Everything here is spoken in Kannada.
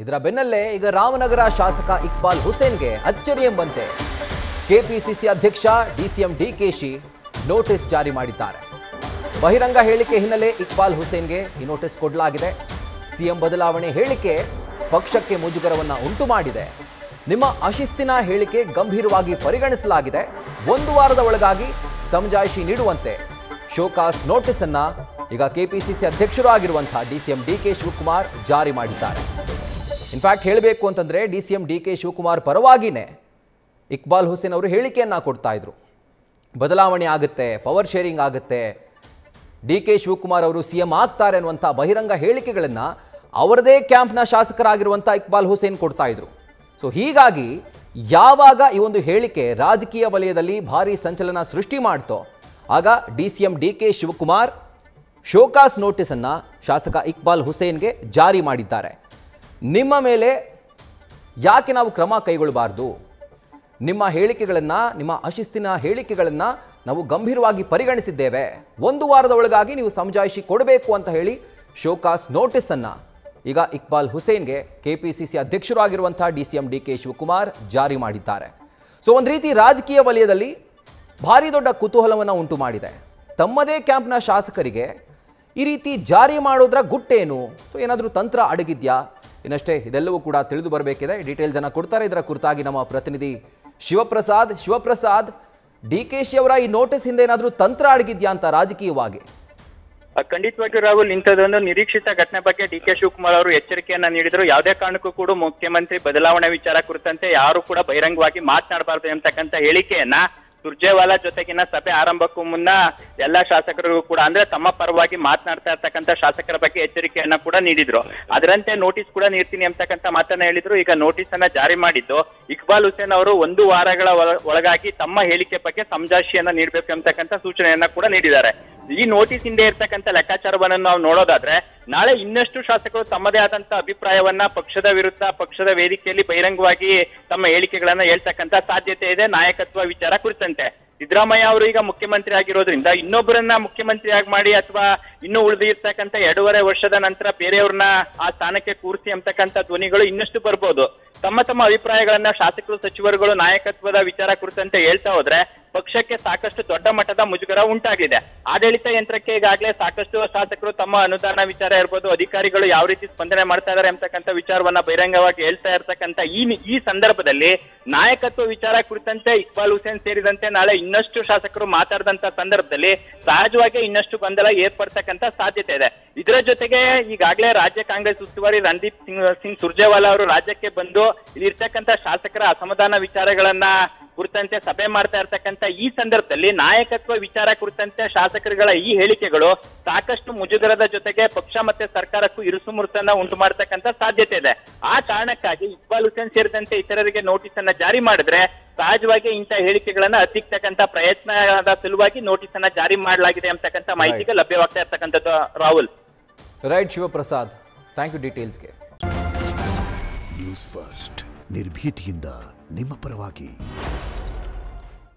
ಇದರ ಬೆನ್ನಲ್ಲೇ ಈಗ ರಾಮನಗರ ಶಾಸಕ ಇಕ್ಬಾಲ್ ಹುಸೇನ್ಗೆ ಅಚ್ಚರಿ ಎಂಬಂತೆ ಕೆಪಿಸಿಸಿ ಅಧ್ಯಕ್ಷ ಡಿಸಿಎಂ ಡಿಕೆಶಿ ನೋಟಿಸ್ ಜಾರಿ ಮಾಡಿದ್ದಾರೆ. ಬಹಿರಂಗ ಹೇಳಿಕೆ ಹಿನ್ನೆಲೆ ಇಕ್ಬಾಲ್ ಹುಸೇನ್ಗೆ ಈ ನೋಟಿಸ್ ಕೊಡಲಾಗಿದೆ. ಸಿಎಂ ಬದಲಾವಣೆ ಹೇಳಿಕೆ ಪಕ್ಷಕ್ಕೆ ಮುಜುಗರವನ್ನ ಉಂಟು ಮಾಡಿದೆ. ನಿಮ್ಮ ಅಶಿಸ್ತಿನ ಹೇಳಿಕೆ ಗಂಭೀರವಾಗಿ ಪರಿಗಣಿಸಲಾಗಿದೆ. 1 ವಾರದ ಒಳಗಾಗಿ ಸಮಜಾಯಿಷಿ ನೀಡುವಂತೆ ಶೋಕಾಸ್ ನೋಟಿಸ್ ಅನ್ನ ಈಗ ಕೆಪಿಸಿಸಿ ಅಧ್ಯಕ್ಷರು ಆಗಿರುವಂತಹ ಡಿಸಿಎಂ ಡಿಕೆ ಶಿವಕುಮಾರ್ ಜಾರಿ ಮಾಡಿದ್ದಾರೆ. ಇನ್ಫ್ಯಾಕ್ಟ್ ಹೇಳಬೇಕು ಅಂತಂದ್ರೆ ಡಿಸಿಎಂ ಡಿಕೆ ಶಿವಕುಮಾರ್ ಪರವಾಗಿನೇ ಇಕ್ಬಾಲ್ ಹುಸೇನ್ ಅವರು ಹೇಳಿಕೆಯನ್ನ ಕೊಡ್ತಾ ಇದ್ರು. ಬದಲಾವಣೆ ಆಗುತ್ತೆ, ಪವರ್ ಶೇರಿಂಗ್ ಆಗುತ್ತೆ, ಡಿಕೆ ಶಿವಕುಮಾರ್ ಅವರು ಸಿಎಂ ಆಗ್ತಾರೆ ಅನ್ನುವಂಥ ಬಹಿರಂಗ ಹೇಳಿಕೆಗಳನ್ನ ಅವರದೇ ಕ್ಯಾಂಪ್ನ ಶಾಸಕರಾಗಿರುವಂಥ ಇಕ್ಬಾಲ್ ಹುಸೇನ್ ಕೊಡ್ತಾ ಇದ್ರು. ಸೊ ಹೀಗಾಗಿ ಯಾವಾಗ ಈ ಒಂದು ಹೇಳಿಕೆ ರಾಜಕೀಯ ವಲಯದಲ್ಲಿ ಭಾರಿ ಸಂಚಲನ ಸೃಷ್ಟಿ ಮಾಡ್ತೋ ಆಗ DCM DK Shivakumar show cause notice ಅನ್ನ ಶಾಸಕ ಇಕ್ಬಾಲ್ ಹುಸೇನ್ಗೆ ಜಾರಿ ಮಾಡಿದ್ದಾರೆ. ನಿಮ್ಮ ಮೇಲೆ ಯಾಕೆ ನಾವು ಕ್ರಮ ಕೈಗೊಳ್ಳಬಾರ್ದು? ನಿಮ್ಮ ಹೇಳಿಕೆಗಳನ್ನು, ನಿಮ್ಮ ಅಶಿಸ್ತಿನ ಹೇಳಿಕೆಗಳನ್ನು ನಾವು ಗಂಭೀರವಾಗಿ ಪರಿಗಣಿಸಿದ್ದೇವೆ. 1 ವಾರದ ಒಳಗಾಗಿ ನೀವು ಸಮಜಾಯಿಷಿ ಕೊಡಬೇಕು ಅಂತ ಹೇಳಿ ಶೋಕಾಸ್ ನೋಟಿಸ್ ಅನ್ನ ಈಗ ಇಕ್ಬಾಲ್ ಹುಸೇನ್ಗೆ ಕೆಪಿಸಿಸಿ ಅಧ್ಯಕ್ಷರು ಆಗಿರುವಂತಹ ಡಿಸಿಎಂ ಡಿಕೆ ಶಿವಕುಮಾರ್ ಜಾರಿ ಮಾಡಿದ್ದಾರೆ. ಸೊ ಒಂದು ರೀತಿ ರಾಜಕೀಯ ವಲಯದಲ್ಲಿ ಭಾರಿ ದೊಡ್ಡ ಕುತೂಹಲವನ್ನು ಉಂಟು ಮಾಡಿದೆ. ತಮ್ಮದೇ ಕ್ಯಾಂಪ್ನ ಶಾಸಕರಿಗೆ ಈ ರೀತಿ ಜಾರಿ ಮಾಡೋದ್ರ ಗುಟ್ಟೇನು? ಏನಾದರೂ ತಂತ್ರ ಅಡಗಿದ್ಯಾ? ಇನ್ನಷ್ಟೇ ಇದೆಲ್ಲವೂ ಕೂಡ ತಿಳಿದು ಬರಬೇಕಿದೆ. ಡೀಟೇಲ್ಸ್ ಅನ್ನು ಕೊಡ್ತಾರೆ ಇದರ ಕುರಿತಾಗಿ ನಮ್ಮ ಪ್ರತಿನಿಧಿ ಶಿವಪ್ರಸಾದ್, ಡಿಕೆಶಿ ಅವರ ಈ ನೋಟಿಸ್ ಹಿಂದೆ ಏನಾದರೂ ತಂತ್ರ ಅಡಗಿದ್ಯಾ ಅಂತ ರಾಜಕೀಯವಾಗಿ? ಖಂಡಿತವಾಗಿಯೂ ರಾಹುಲ್, ಇಂಥದ್ದೊಂದು ನಿರೀಕ್ಷಿತ ಘಟನೆ ಬಗ್ಗೆ ಡಿಕೆ ಶಿವಕುಮಾರ್ ಅವರು ಎಚ್ಚರಿಕೆಯನ್ನ ನೀಡಿದ್ರು. ಯಾವುದೇ ಕಾರಣಕ್ಕೂ ಕೂಡ ಮುಖ್ಯಮಂತ್ರಿ ಬದಲಾವಣೆ ವಿಚಾರ ಕುರಿತಂತೆ ಯಾರು ಕೂಡ ಬಹಿರಂಗವಾಗಿ ಮಾತನಾಡಬಾರದು ಎಂಬತಕ್ಕಂಥ ಹೇಳಿಕೆಯನ್ನ ಸುರ್ಜೇವಾಲಾ ಜೊತೆಗಿನ ಸಭೆ ಆರಂಭಕ್ಕೂ ಮುನ್ನ ಎಲ್ಲಾ ಶಾಸಕರಿಗೂ ಕೂಡ, ಅಂದ್ರೆ ತಮ್ಮ ಪರವಾಗಿ ಮಾತನಾಡ್ತಾ ಇರ್ತಕ್ಕಂಥ ಶಾಸಕರ ಬಗ್ಗೆ ಎಚ್ಚರಿಕೆಯನ್ನ ಕೂಡ ನೀಡಿದ್ರು. ಅದರಂತೆ ನೋಟಿಸ್ ಕೂಡ ನೀಡ್ತೀನಿ ಅಂತಕ್ಕಂಥ ಮಾತನ್ನ ಹೇಳಿದ್ರು. ಈಗ ನೋಟಿಸ್ ಅನ್ನ ಜಾರಿ ಮಾಡಿದ್ದು ಇಕ್ಬಾಲ್ ಹುಸೇನ್ ಅವರು 1 ವಾರಗಳ ಒಳಗಾಗಿ ತಮ್ಮ ಹೇಳಿಕೆ ಬಗ್ಗೆ ಸಮಜಾಯಿಷಿಯನ್ನ ನೀಡಬೇಕು ಅಂತಕ್ಕಂಥ ಸೂಚನೆಯನ್ನ ಕೂಡ ನೀಡಿದ್ದಾರೆ. ಈ ನೋಟಿಸ್ ಹಿಂದೆ ಇರ್ತಕ್ಕಂಥ ಲೆಕ್ಕಾಚಾರವನ್ನು ನಾವು ನೋಡೋದಾದ್ರೆ ನಾಳೆ ಇನ್ನಷ್ಟು ಶಾಸಕರು ತಮ್ಮದೇ ಆದಂತ ಅಭಿಪ್ರಾಯವನ್ನ ಪಕ್ಷದ ವಿರುದ್ಧ ಪಕ್ಷದ ವೇದಿಕೆಯಲ್ಲಿ ಬಹಿರಂಗವಾಗಿ ತಮ್ಮ ಹೇಳಿಕೆಗಳನ್ನ ಹೇಳ್ತಕ್ಕಂಥ ಸಾಧ್ಯತೆ ಇದೆ. ನಾಯಕತ್ವ ವಿಚಾರ ಕುರಿತಂತೆ ಸಿದ್ದರಾಮಯ್ಯ ಅವರು ಈಗ ಮುಖ್ಯಮಂತ್ರಿ ಆಗಿರೋದ್ರಿಂದ ಇನ್ನೊಬ್ಬರನ್ನ ಮುಖ್ಯಮಂತ್ರಿಯಾಗಿ ಮಾಡಿ ಅಥವಾ ಇನ್ನೂ ಉಳಿದಿರ್ತಕ್ಕಂಥ 2.5 ವರ್ಷದ ನಂತರ ಬೇರೆಯವ್ರನ್ನ ಆ ಸ್ಥಾನಕ್ಕೆ ಕೂರಿಸಿ ಅಂತಕ್ಕಂಥ ಧ್ವನಿಗಳು ಇನ್ನಷ್ಟು ಬರ್ಬೋದು. ತಮ್ಮ ಅಭಿಪ್ರಾಯಗಳನ್ನ ಶಾಸಕರು, ಸಚಿವರುಗಳು ನಾಯಕತ್ವದ ವಿಚಾರ ಕುರಿತಂತೆ ಹೇಳ್ತಾ ಹೋದ್ರೆ ಪಕ್ಷಕ್ಕೆ ಸಾಕಷ್ಟು ದೊಡ್ಡ ಮಟ್ಟದ ಮುಜುಗರ ಉಂಟಾಗಿದೆ. ಆಡಳಿತ ಯಂತ್ರಕ್ಕೆ ಈಗಾಗಲೇ ಸಾಕಷ್ಟು ಶಾಸಕರು ತಮ್ಮ ಅನುದಾನ ವಿಚಾರ ಇರ್ಬೋದು, ಅಧಿಕಾರಿಗಳು ಯಾವ ರೀತಿ ಸ್ಪಂದನೆ ಮಾಡ್ತಾ ಇದಾರೆ ಅಂತಕ್ಕಂಥ ವಿಚಾರವನ್ನ ಬಹಿರಂಗವಾಗಿ ಹೇಳ್ತಾ ಇರ್ತಕ್ಕಂಥ ಈ ಸಂದರ್ಭದಲ್ಲಿ ನಾಯಕತ್ವ ವಿಚಾರ ಕುರಿತಂತೆ ಇಕ್ಬಾಲ್ ಹುಸೇನ್ ಸೇರಿದಂತೆ ನಾಳೆ ಇನ್ನಷ್ಟು ಶಾಸಕರು ಮಾತಾಡಿದಂತ ಸಂದರ್ಭದಲ್ಲಿ ಸಹಜವಾಗಿ ಇನ್ನಷ್ಟು ಗೊಂದಲ ಏರ್ಪಡ್ತಕ್ಕಂಥ ಸಾಧ್ಯತೆ ಇದೆ. ಇದರ ಜೊತೆಗೆ ಈಗಾಗಲೇ ರಾಜ್ಯ ಕಾಂಗ್ರೆಸ್ ಉಸ್ತುವಾರಿ ರಣದೀಪ್ ಸಿಂಗ್ ಸುರ್ಜೇವಾಲಾ ಅವರು ರಾಜ್ಯಕ್ಕೆ ಬಂದು ಇಲ್ಲಿರ್ತಕ್ಕಂಥ ಶಾಸಕರ ಅಸಮಾಧಾನ ವಿಚಾರಗಳನ್ನ ಕುರಿತಂತೆ ಸಭೆ ಮಾಡ್ತಾ ಇರ್ತಕ್ಕಂಥ ಈ ಸಂದರ್ಭದಲ್ಲಿ ನಾಯಕತ್ವ ವಿಚಾರ ಕುರಿತಂತೆ ಶಾಸಕರುಗಳ ಈ ಹೇಳಿಕೆಗಳು ಸಾಕಷ್ಟು ಮುಜುಗರದ ಜೊತೆಗೆ ಪಕ್ಷ ಮತ್ತೆ ಸರ್ಕಾರಕ್ಕೂ ಇರುಸುಮುರುತನ್ನ ಉಂಟು ಮಾಡತಕ್ಕಂಥ ಸಾಧ್ಯತೆ ಇದೆ. ಆ ಕಾರಣಕ್ಕಾಗಿ ಇಕ್ಬಾಲ್ ಹುಸೇನ್ ಸೇರಿದಂತೆ ಇತರರಿಗೆ ನೋಟಿಸ್ ಅನ್ನ ಜಾರಿ ಮಾಡಿದ್ರೆ ಸಹಜವಾಗಿ ಇಂಥ ಹೇಳಿಕೆಗಳನ್ನ ಹತ್ತಿಕ್ಕತಕ್ಕಂಥ ಪ್ರಯತ್ನದ ಸಲುವಾಗಿ ನೋಟಿಸ್ ಅನ್ನ ಜಾರಿ ಮಾಡಲಾಗಿದೆ ಅಂತಕ್ಕಂಥ ಮಾಹಿತಿಗೆ ಲಭ್ಯವಾಗ್ತಾ ಇರ್ತಕ್ಕಂಥದ್ದು Rahul. Right Shivaprasad, thank you ಡೀಟೇಲ್ಸ್ಗೆ. ನ್ಯೂಸ್ ಫಸ್ಟ್ ನಿರ್ಭೀತಿಯಿಂದ ನಿಮ್ಮ ಪರವಾಗಿ.